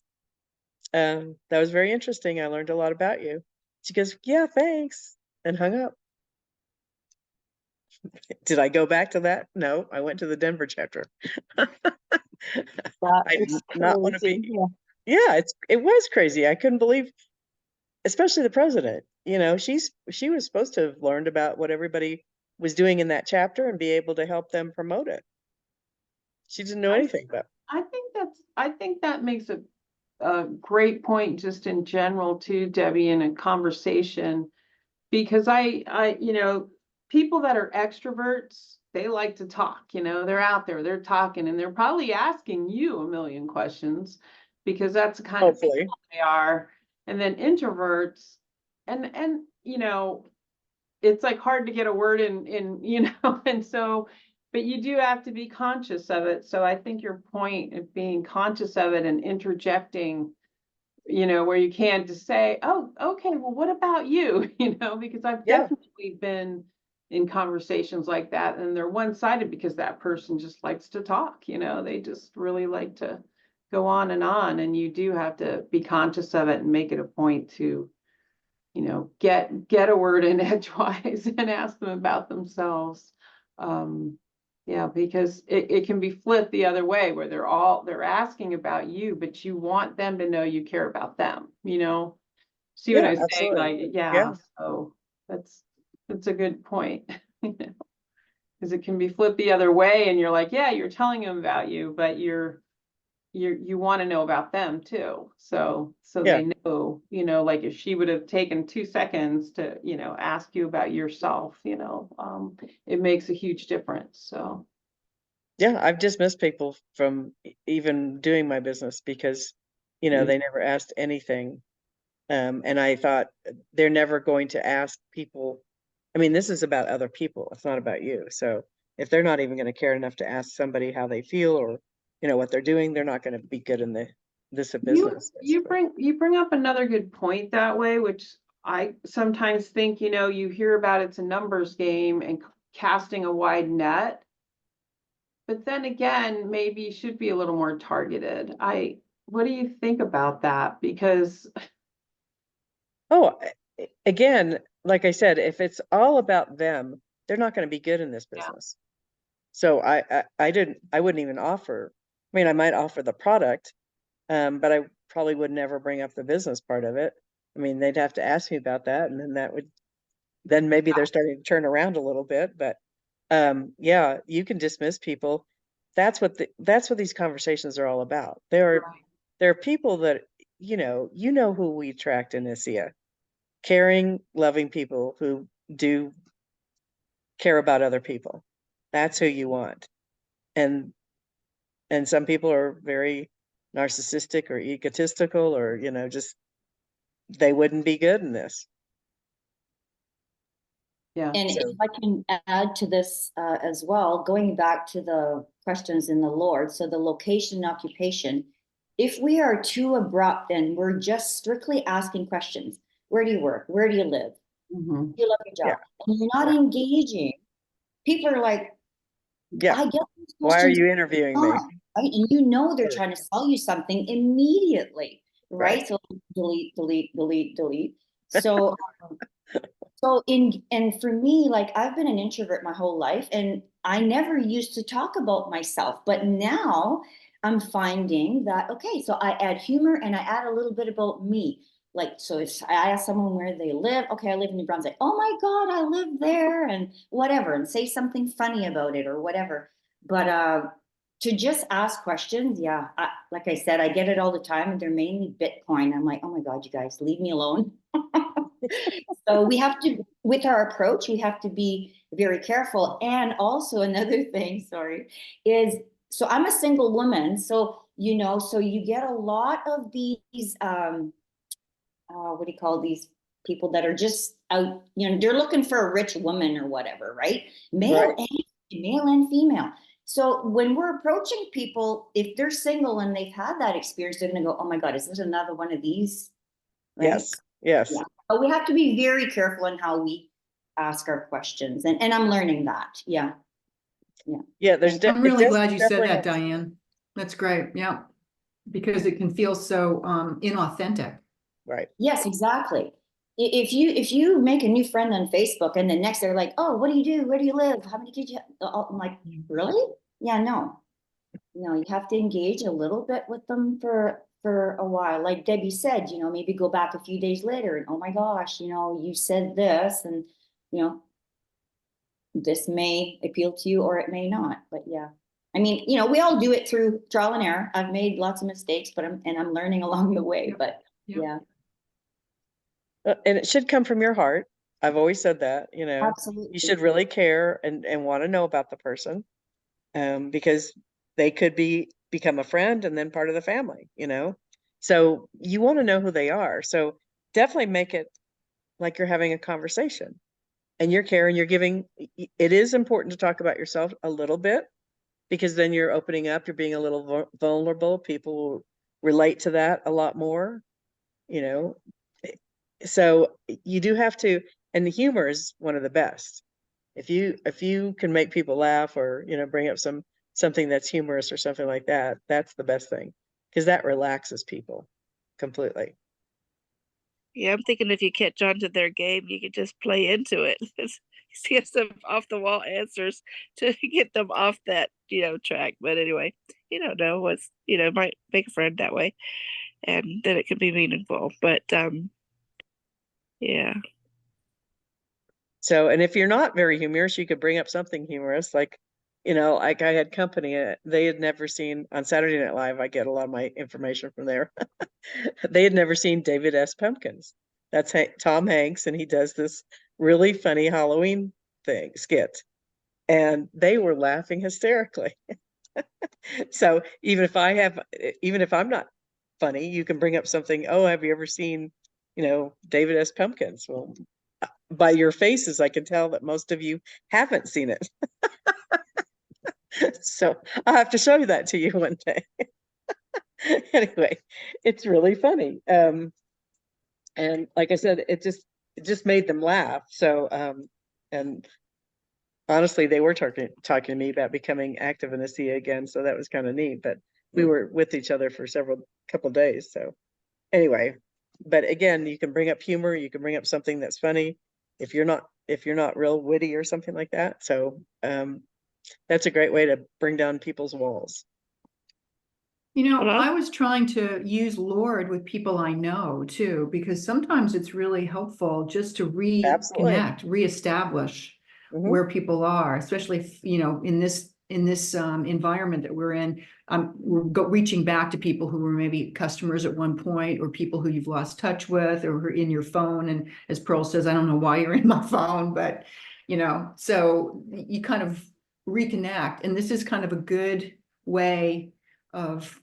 that was very interesting. I learned a lot about you. She goes, yeah, thanks, and hung up. Did I go back to that? No, I went to the Denver chapter. I did not want to be. Yeah, it was crazy. I couldn't believe, especially the president. She was supposed to have learned about what everybody was doing in that chapter and be able to help them promote it. She didn't know anything about. I think that makes a great point just in general too, Debbie, in a conversation, because people that are extroverts, they like to talk, they're out there, they're talking, and they're probably asking you a million questions because that's the kind of people they are. And then introverts, and it's like hard to get a word in, and so, but you do have to be conscious of it. So I think your point of being conscious of it and interjecting, where you can't just say, oh, okay, well, what about you? Because I've definitely been in conversations like that, and they're one-sided because that person just likes to talk, they just really like to go on, and you do have to be conscious of it and make it a point to get a word in edgewise and ask them about themselves. Because it can be flipped the other way, where they're asking about you, but you want them to know you care about them, see what I say? Like, so that's a good point. Because it can be flipped the other way, and you're like, yeah, you're telling them about you, but you want to know about them too. So they know, like if she would have taken 2 seconds to, ask you about yourself, it makes a huge difference. So. Yeah, I've dismissed people from even doing my business because, they never asked anything. And I thought they're never going to ask people. I mean, this is about other people. It's not about you. So if they're not even going to care enough to ask somebody how they feel or, what they're doing, they're not going to be good in this business. You bring up another good point that way, which I sometimes think, you hear about it's a numbers game, and casting a wide net. But then again, maybe you should be a little more targeted. What do you think about that? Because Oh, again, like I said, if it's all about them, they're not going to be good in this Yeah. business. So I wouldn't even offer. I mean, I might offer the product, but I probably would never bring up the business part of it. I mean, they'd have to ask me about that, and then maybe they're starting to turn around a little bit. But yeah, you can dismiss people. That's what these conversations are all about. There are people that you know who we attract in ISIA. Caring, loving people who do care about other people. That's who you want. And some people are very narcissistic or egotistical, or just they wouldn't be good in this. Yeah. And So- if I can add to this as well, going back to the questions in the Lord, so the location and occupation, if we are too abrupt and we're just strictly asking questions, where do you work? Where do you live? Mhm. Do you love your job? Yeah. And you're not engaging, people are like, Yeah. I get these Why are questions you interviewing me? right? And you know they're Sure. trying to sell you something immediately, right? Right. So delete, delete, delete, delete. So so and for me, like I've been an introvert my whole life and I never used to talk about myself, but now I'm finding that okay, so I add humor and I add a little bit about me. Like, so if I ask someone where they live, okay, I live in New Brunswick. Oh my God, I live there and whatever, and say something funny about it or whatever. But to just ask questions, yeah, like I said, I get it all the time and they're mainly Bitcoin. I'm like, oh my God, you guys, leave me alone. So we have to, with our approach, we have to be very careful. And also another thing, sorry, is so I'm a single woman. So, so you get a lot of these, what do you call these people that are just out, they're looking for a rich woman or whatever, right? Male and female. So when we're approaching people, if they're single and they've had that experience, they're going to go, oh my God, is this another one of these? Right? Yes. Yes. Yeah. But we have to be very careful in how we ask our questions. And I'm learning that. Yeah. Yeah. Yeah. There's I'm really glad you said definitely that, has- Diane. That's great. Yeah. Because it can feel so inauthentic. Right. Yes, exactly. If you make a new friend on Facebook and the next they're like, oh, what do you do? Where do you live? How many kids you have? I'm like, really? Yeah, no. You have to engage a little bit with them for a while. Like Debbie said, maybe go back a few days later and oh my gosh, you said this and this may appeal to you or it may not. But yeah. I mean, we all do it through trial and error. I've made lots of mistakes, but I'm learning along the way. Yep. But Yep. yeah. And it should come from your heart. I've always said that, Absolutely. you should really care and want to know about the person, because they could become a friend and then part of the family, So you want to know who they are. So definitely make it like you're having a conversation and you're caring, you're giving. It is important to talk about yourself a little bit because then you're opening up, you're being a little vulnerable. People will relate to that a lot more, you know. So you do have to, and the humor is one of the best. If you can make people laugh or, bring up something that's humorous or something like that, that's the best thing because that relaxes people completely. Yeah, I'm thinking if you catch on to their game, you could just play into it. Get some off the wall answers to get them off that, track. But anyway, you don't know what's, might make a friend that way. And then it can be meaningful. But yeah. So, and if you're not very humorous, you could bring up something humorous, like I had company, they had never seen on Saturday Night Live. I get a lot of my information from there. They had never seen David S. Pumpkins. That's Tom Hanks, and he does this really funny Halloween skit, and they were laughing hysterically. So even if I'm not funny, you can bring up something. Oh, have you ever seen, David S. Pumpkins? Well, by your faces, I can tell that most of you haven't seen it. So I'll have to show that to you one day. Anyway, it's really funny. And like I said, it just made them laugh. So, and honestly, they were talking to me about becoming active in the CA again, so that was kind of neat. But we were with each other for couple days. So anyway, but again, you can bring up humor, you can bring up something that's funny if you're not real witty or something like that. So that's a great way to bring down people's walls. You know, Well, I was trying to use Lord with people I know too, because sometimes it's really helpful just to Absolutely. reconnect, reestablish Mhm. where people are, especially if, you know, in this environment that we're in. We're reaching back to people who were maybe customers at one point, or people who you've lost touch with, or who are in your phone. And as Pearl says, I don't know why you're in my phone, but you know, so you kind of reconnect, and this is kind of a good way of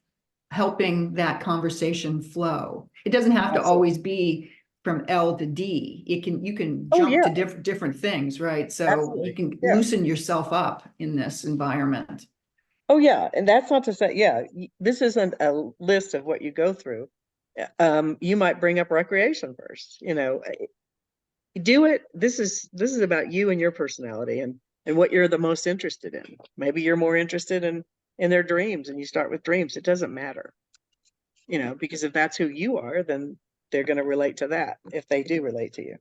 helping that conversation flow. It doesn't have to Absolutely. always be from L to D. You can Oh, jump to yeah. different things, right? So Absolutely. you can Yeah. loosen yourself up in this environment. Oh, yeah. And that's not to say, yeah, this isn't a list of what you go through. You might bring up recreation first, you know, do it. This is about you and your personality and what you're the most interested in. Maybe you're more interested in their dreams, and you start with dreams. It doesn't matter, you know, because if that's who you are, then they're going to relate to that if they do relate to you.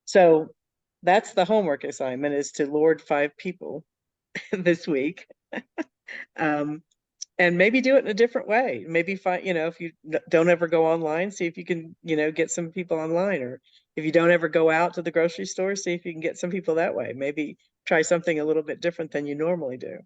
So that's the homework assignment, is to Lord 5 people this week. And maybe do it in a different way. Maybe find, you know, if you don't ever go online, see if you can, you know, get some people online. Or if you don't ever go out to the grocery store, see if you can get some people that way. Maybe try something a little bit different than you normally do.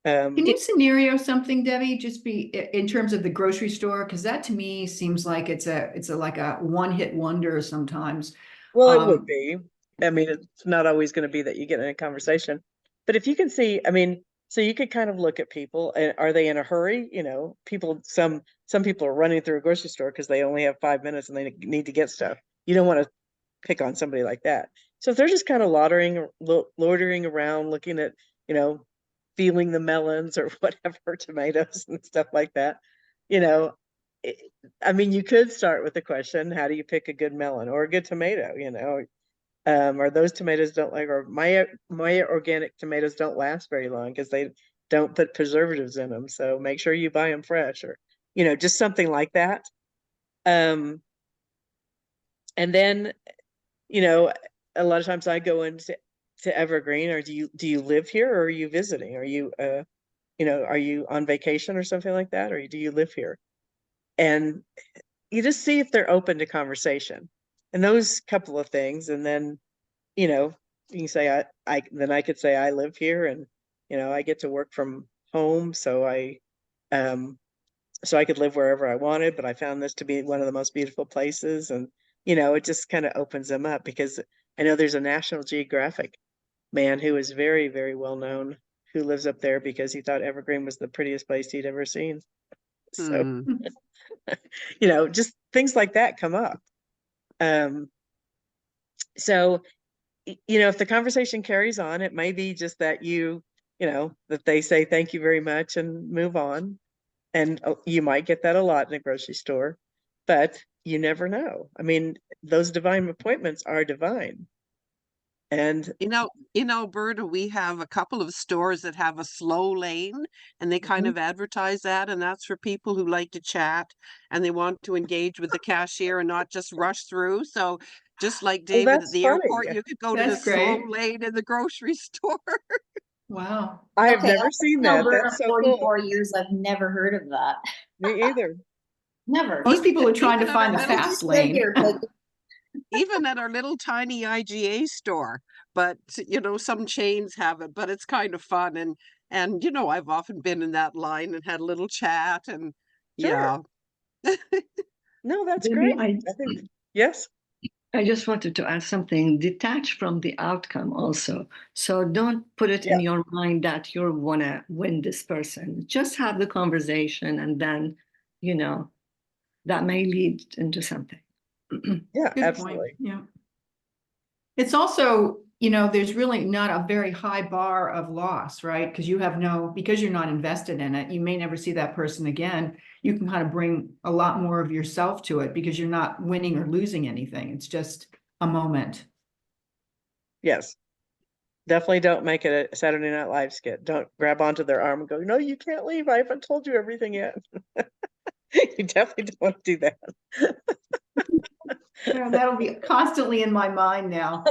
Can you scenario something, Debbie, just be in terms of the grocery store? Because that to me seems like it's a like a one-hit wonder sometimes. Well, it would be. I mean, it's not always going to be that you get in a conversation, but if you can see, I mean, so you could kind of look at people, and are they in a hurry? You know, some people are running through a grocery store because they only have 5 minutes and they need to get stuff. You don't want to pick on somebody like that. So if they're just kind of loitering around, looking at, you know, feeling the melons or whatever, tomatoes and stuff like that, you know, I mean, you could start with the question, how do you pick a good melon or a good tomato? You know, or those tomatoes don't like, or my organic tomatoes don't last very long because they don't put preservatives in them. So make sure you buy them fresh, or, you know, just something like that. And then, you know, a lot of times I go into Evergreen, or do you live here, or are you visiting? Are you you know, are you on vacation or something like that, or do you live here? And you just see if they're open to conversation, and those couple of things. And then, you know, you can say I could say I live here, and, you know, I get to work from home, so I could live wherever I wanted, but I found this to be one of the most beautiful places. And, you know, it just kind of opens them up, because I know there's a National Geographic man who is very, very well known, who lives up there because he thought Evergreen was the prettiest place he'd ever seen. So, you know, just things like that come up. So, you know, if the conversation carries on, it may be just that you know, that they say thank you very much and move on. And you might get that a lot in a grocery store, but you never know. I mean, those divine appointments are divine. And You know, in Alberta, we have a couple of stores that have a slow lane, and they kind of advertise that, and that's for people who like to chat and they want to engage with the cashier and not just rush through. So just like oh, David at that's the funny. airport, you could go to the That's slow great. lane in the grocery store. Wow. I have Okay, never I've seen been in that. Alberta That's so cool. 44 years. I've never heard of that. Me either. Never. Most people are trying to Even at our find the little fast Stay lane. here, but even at our little tiny IGA store, but you know, some chains have it, but it's kind of fun. And you know, I've often been in that line and had a little chat, and Sure. yeah. No, that's Maybe great. I think, yes. I just wanted to add something. Detach from the outcome also. So don't put it in Yeah. your mind that you want to win this person. Just have the conversation, and then, you know, that may lead into something. Yeah, Good absolutely. point. Yeah. It's also, you know, there's really not a very high bar of loss, right? Because because you're not invested in it, you may never see that person again. You can kind of bring a lot more of yourself to it because you're not winning or losing anything. It's just a moment. Yes. Definitely don't make it a Saturday Night Live skit. Don't grab onto their arm and go, no, you can't leave. I haven't told you everything yet. You definitely don't want to do that. Well, that'll be constantly in my mind now.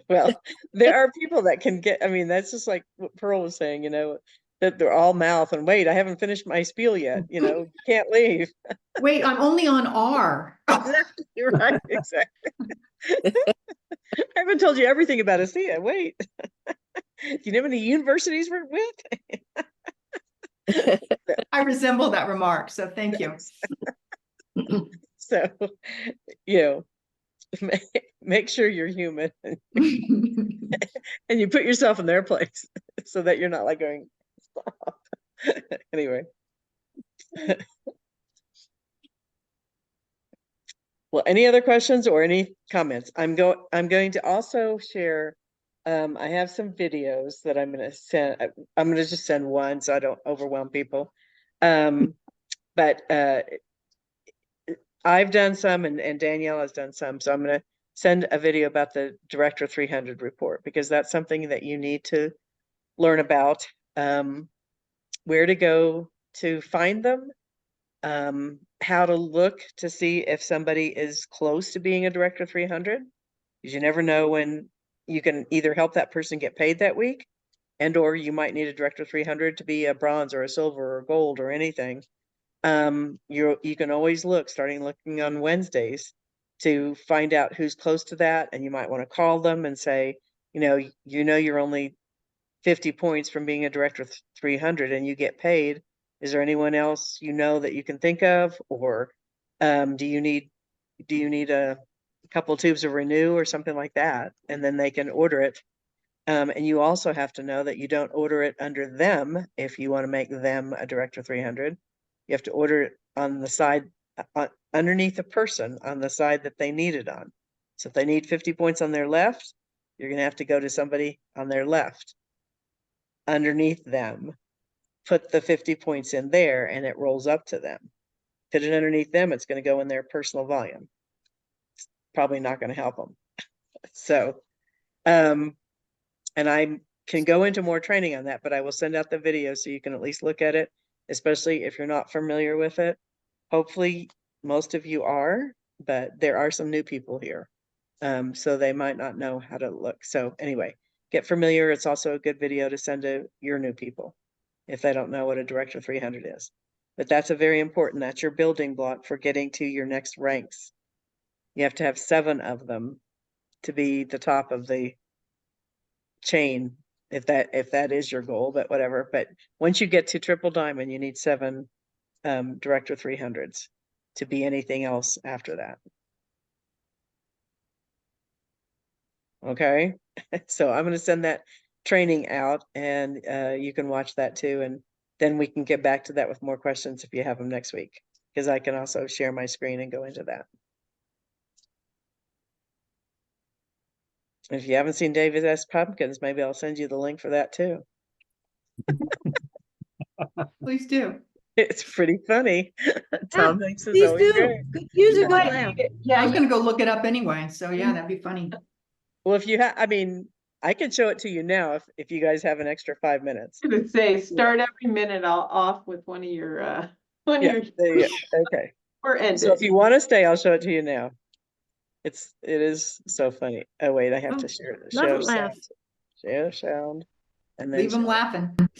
Well, there are people that can get, I mean, that's just like what Pearl was saying, you know, that they're all mouth and wait, I haven't finished my spiel yet, you know, you can't leave. Wait, I'm only on R. You're right, exactly. I haven't told you everything about ASEA. Wait. Do you know how many universities we're with? I resemble that remark, so thank you. So, you know, make sure you're human and you put yourself in their place so that you're not like going, stop. Anyway. Well, any other questions or any comments? I'm going to also share, I have some videos that I'm going to send. I'm going to just send one so I don't overwhelm people. But I've done some and Danielle has done some. So I'm going to send a video about the Director 300 report because that's something that you need to learn about, where to go to find them, how to look to see if somebody is close to being a Director 300, because you never know when you can either help that person get paid that week, and or you might need a Director 300 to be a bronze or a silver or gold or anything. You can always starting looking on Wednesdays to find out who's close to that, and you might want to call them and say, you know, you're only 50 points from being a Director 300 and you get paid. Is there anyone else you know that you can think of, or do you need a couple tubes of Renew or something like that, and then they can order it. And you also have to know that you don't order it under them if you want to make them a Director 300. You have to order it on the side underneath the person on the side that they need it on. So if they need 50 points on their left, you're going to have to go to somebody on their left underneath them, put the 50 points in there, and it rolls up to them. Put it underneath them, it's going to go in their personal volume. It's probably not going to help them. So, and I can go into more training on that, but I will send out the video so you can at least look at it, especially if you're not familiar with it. Hopefully most of you are, but there are some new people here. So they might not know how to look. So anyway, get familiar. It's also a good video to send to your new people if they don't know what a Director 300 is. But that's a very important, that's your building block for getting to your next ranks. You have to have 7 of them to be the top of the chain, if that is your goal, but whatever. But once you get to triple diamond, you need 7 Director 300s to be anything else after that. Okay, so I'm going to send that training out, and you can watch that too, and then we can get back to that with more questions if you have them next week, because I can also share my screen and go into that. If you haven't seen David S. Pumpkins, maybe I'll send you the link for that too. Please do. It's pretty funny. Tom Hanks is Please always do. great. Could use a good Right. laugh. Yeah, I was gonna go look it up anyway, so yeah, that'd be funny. Well, if you have, I mean, I can show it to you now if you guys have an extra 5 minutes. I would say start every minute off with one of your Yeah, okay. or end So it. if you want to stay, I'll show it to you now. It is so funny. Oh wait, I have to share the Love show a laugh. sound. Share sound. And then Leave them share. laughing.